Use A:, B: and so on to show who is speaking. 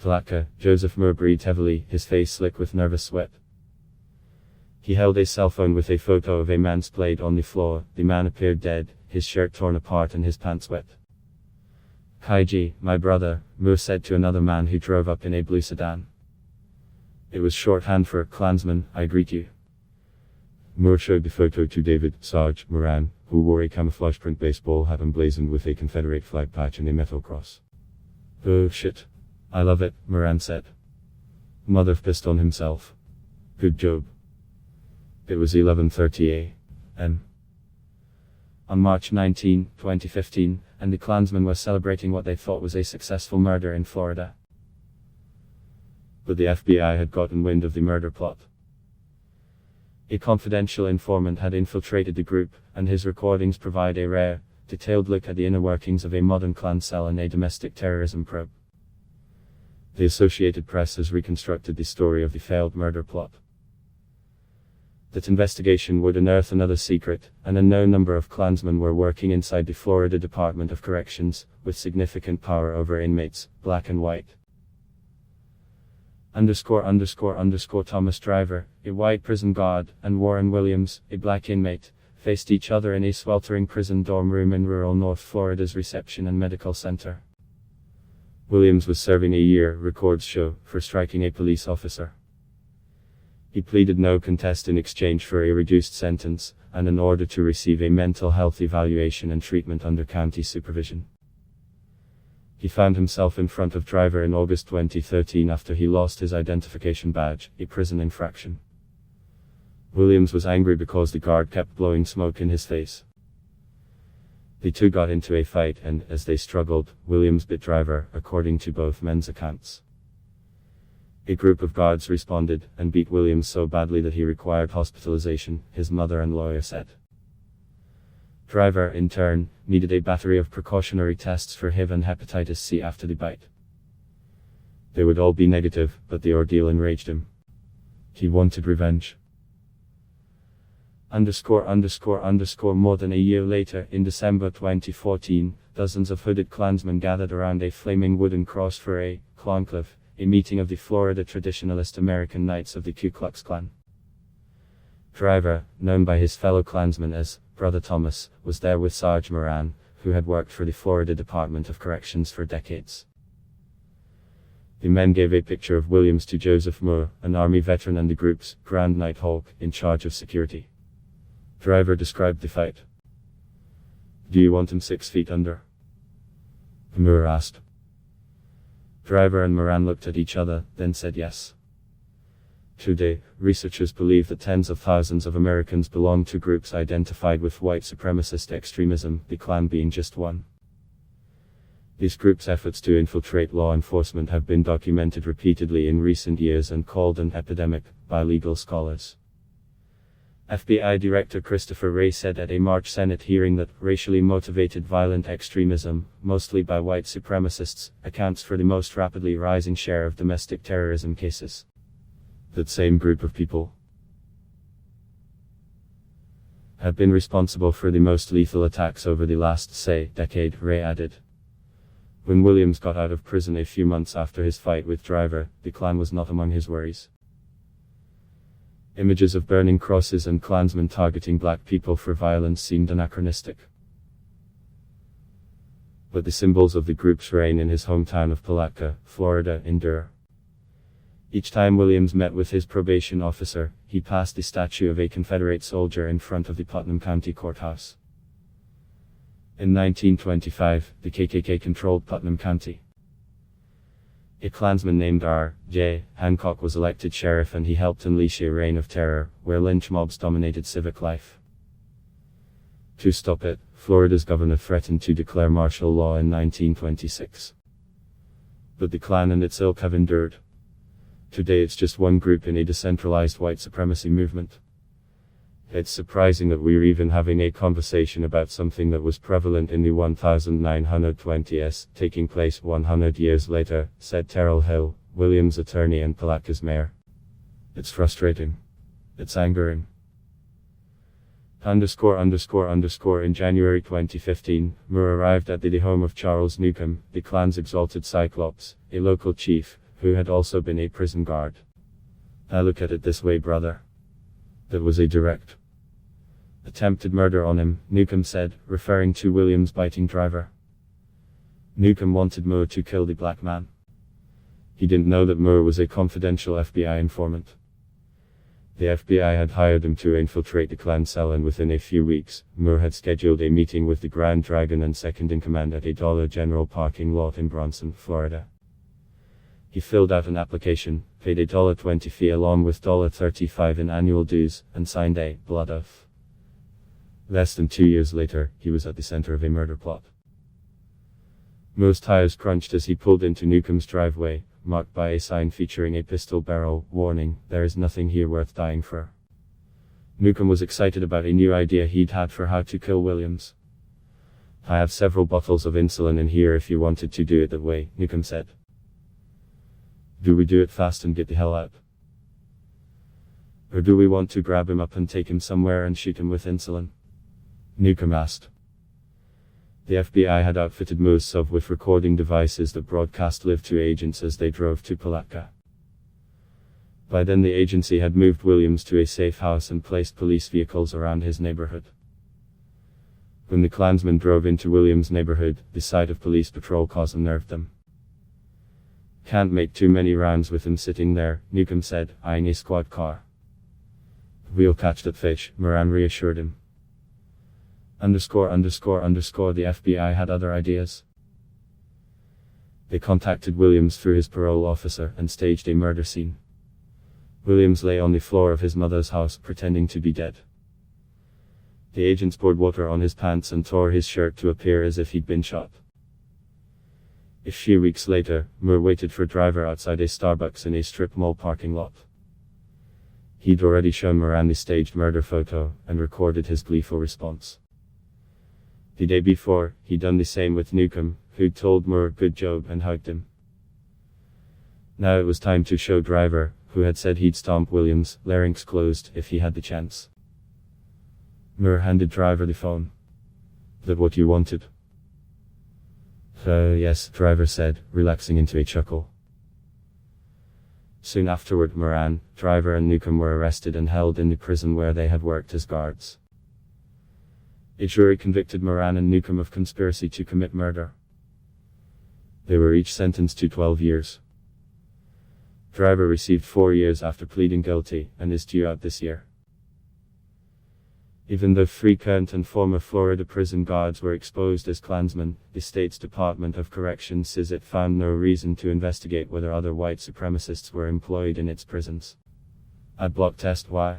A: PALATKA. Joseph Moore breathed heavily, his face slick with nervous sweat. He held a cell phone with a photo of a man splayed on the floor. The man appeared dead, his shirt torn apart and his pants wet. Kaiji, my brother, Moore said to another man who drove up in a blue sedan. It was shorthand for Klansman, I greet you. Moore showed the photo to David Sarge Moran, who wore a camouflage print baseball hat emblazoned with a Confederate flag patch and a metal cross. Oh shit. I love it, Moran said. Mother pissed on himself. Good job. It was 11:30 a.m. on March 19, 2015, and the Klansmen were celebrating what they thought was a successful murder in Florida. But the FBI had gotten wind of the murder plot. A confidential informant had infiltrated the group, and his recordings provide a rare, detailed look at the inner workings of a modern Klan cell and a domestic terrorism probe. The Associated Press has reconstructed the story of the failed murder plot. That investigation would unearth another secret. An unknown number of Klansmen were working inside the Florida Department of Corrections, with significant power over inmates, black and white. Thomas Driver, a white prison guard, and Warren Williams, a black inmate, faced each other in a sweltering prison dorm room in rural North Florida's Reception and Medical Center. Williams was serving a year, records show, for striking a police officer. He pleaded no contest in exchange for a reduced sentence, and in order to receive a mental health evaluation and treatment under county supervision. He found himself in front of Driver in August 2013 after he lost his identification badge, a prison infraction. Williams was angry because the guard kept blowing smoke in his face. The two got into a fight and, as they struggled, Williams bit Driver, according to both men's accounts. A group of guards responded, and beat Williams so badly that he required hospitalization, his mother and lawyer said. Driver, in turn, needed a battery of precautionary tests for HIV and hepatitis C after the bite. They would all be negative, but the ordeal enraged him. He wanted revenge. More than a year later, in December 2014, dozens of hooded Klansmen gathered around a flaming wooden cross for a conclave, a meeting of the Florida Traditionalist American Knights of the Ku Klux Klan. Driver, known by his fellow Klansmen as Brother Thomas, was there with Sarge Moran, who had worked for the Florida Department of Corrections for decades. The men gave a picture of Williams to Joseph Moore, an Army veteran and the group's Grand Nighthawk, in charge of security. Driver described the fight. Do you want him 6 feet under? Moore asked. Driver and Moran looked at each other, then said yes. Today, researchers believe that tens of thousands of Americans belong to groups identified with white supremacist extremism, the Klan being just one. These groups' efforts to infiltrate law enforcement have been documented repeatedly in recent years and called an epidemic by legal scholars. FBI Director Christopher Wray said at a March Senate hearing that racially motivated violent extremism, mostly by white supremacists, accounts for the most rapidly rising share of domestic terrorism cases. That same group of people have been responsible for the most lethal attacks over the last, say, decade, Wray added. When Williams got out of prison a few months after his fight with Driver, the Klan was not among his worries. Images of burning crosses and Klansmen targeting black people for violence seemed anachronistic. But the symbols of the group's reign in his hometown of Palatka, Florida, endure. Each time Williams met with his probation officer, he passed the statue of a Confederate soldier in front of the Putnam County Courthouse. In 1925, the KKK controlled Putnam County. A Klansman named R.J. Hancock was elected sheriff and he helped unleash a reign of terror, where lynch mobs dominated civic life. To stop it, Florida's governor threatened to declare martial law in 1926. But the Klan and its ilk have endured. Today it's just one group in a decentralized white supremacy movement. It's surprising that we're even having a conversation about something that was prevalent in the 1920s, taking place 100 years later, said Terrell Hill, Williams' attorney and Palatka's mayor. It's frustrating. It's angering. In January 2015, Moore arrived at the home of Charles Newcomb, the Klan's exalted Cyclops, a local chief, who had also been a prison guard. "I look at it this way, brother. That was a direct attempted murder on him," Newcomb said, referring to Williams' biting driver. Newcomb wanted Moore to kill the black man. He didn't know that Moore was a confidential FBI informant. The FBI had hired him to infiltrate the Klan cell, and within a few weeks, Moore had scheduled a meeting with the Grand Dragon and second-in-command at a Dollar General parking lot in Bronson, Florida. He filled out an application, paid a $1.20 fee along with $1.35 in annual dues, and signed a blood oath. Less than 2 years later, he was at the center of a murder plot. Moore's tires crunched as he pulled into Newcomb's driveway, marked by a sign featuring a pistol barrel, warning, "There is nothing here worth dying for." Newcomb was excited about a new idea he'd had for how to kill Williams. "I have several bottles of insulin in here if you wanted to do it that way," Newcomb said. "Do we do it fast and get the hell out? Or do we want to grab him up and take him somewhere and shoot him with insulin?" Newcomb asked. The FBI had outfitted Moore's SUV with recording devices that broadcast live to agents as they drove to PALATKA. By then the agency had moved Williams to a safe house and placed police vehicles around his neighborhood. When the Klansmen drove into Williams' neighborhood, the sight of police patrol cars unnerved them. "Can't make too many rounds with him sitting there," Newcomb said, eyeing a squad car. "We'll catch that fish," Moran reassured him. The FBI had other ideas. They contacted Williams through his parole officer and staged a murder scene. Williams lay on the floor of his mother's house, pretending to be dead. The agents poured water on his pants and tore his shirt to appear as if he'd been shot. A few weeks later, Moore waited for a driver outside a Starbucks in a strip mall parking lot. He'd already shown Moran the staged murder photo, and recorded his gleeful response. The day before, he'd done the same with Newcomb, who'd told Moore good job and hugged him. Now it was time to show driver, who had said he'd stomp Williams, larynx closed, if he had the chance. Moore handed driver the phone. "That what you wanted?" Yes, driver said, relaxing into a chuckle. Soon afterward, Moran, driver and Newcomb were arrested and held in the prison where they had worked as guards. A jury convicted Moran and Newcomb of conspiracy to commit murder. They were each sentenced to 12 years. Driver received 4 years after pleading guilty, and is due out this year. Even though 3 current and former Florida prison guards were exposed as Klansmen, the state's Department of Corrections says it found no reason to investigate whether other white supremacists were employed in its prisons. Ad block test. Why?